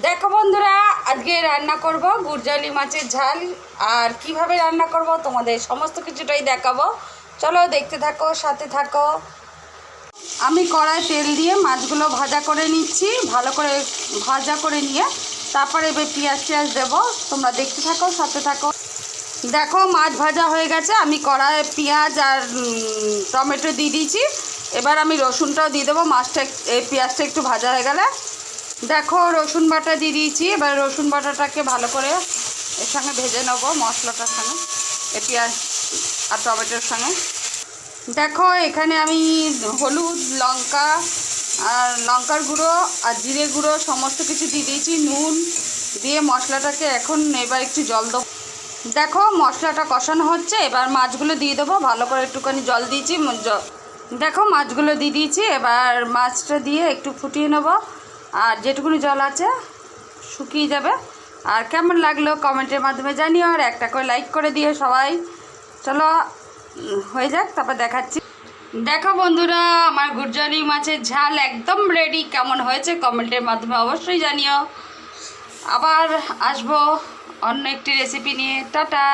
দেখো বন্ধুরা, আজকে রান্না করব গুরজালি মাছের ঝাল। আর কিভাবে রান্না করব তোমাদের সমস্ত কিছুটাই দেখাবো। চলো দেখতে থাকো, সাথে থাকো। আমি কড়াই তেল দিয়ে মাছগুলো ভাজা করে নিচ্ছি, ভালো করে ভাজা করে নিয়ে তারপরে এবার পেঁয়াজ টিয়াজ দেবো। তোমরা দেখতে থাকো, সাথে থাকো। দেখো মাছ ভাজা হয়ে গেছে, আমি কড়াইয়ে পেঁয়াজ আর টমেটো দিয়ে দিয়েছি। এবার আমি রসুনটাও দিয়ে দেবো। মাছটা এই পেঁয়াজটা একটু ভাজা হয়ে গেলে দেখো রসুন বাটা দিয়ে দিয়েছি। এবার রসুন বাটাটাকে ভালো করে এর সঙ্গে ভেজে নেবো, মশলাটার সঙ্গে, এই পেঁয়াজ আর টমেটোর সঙ্গে। দেখো এখানে আমি হলুদ, লঙ্কা আর লঙ্কার গুঁড়ো আর জিরে গুঁড়ো সমস্ত কিছু দিয়ে দিয়েছি, নুন দিয়ে মশলাটাকে এখন এবার একটু জল দেবো। দেখো মশলাটা কষানো হচ্ছে, এবার মাছগুলো দিয়ে দেবো। ভালো করে একটুখানি জল দিয়েছি, দেখো মাছগুলো দিয়ে দিয়েছি। এবার মাছটা দিয়ে একটু ফুটিয়ে নেবো, আর যেটুকুনি জল আছে শুকিয়ে যাবে। আর কেমন লাগলো কমেন্টের মাধ্যমে জানিও, আর একটা করে লাইক করে দিও সবাই। চলো হয়ে যাক, তারপর দেখাচ্ছি। দেখো বন্ধুরা, আমার গুরজালি মাছের ঝাল একদম রেডি। কেমন হয়েছে কমেন্টের মাধ্যমে অবশ্যই জানিও। আবার আসবো অন্য একটি রেসিপি নিয়ে। টাটা।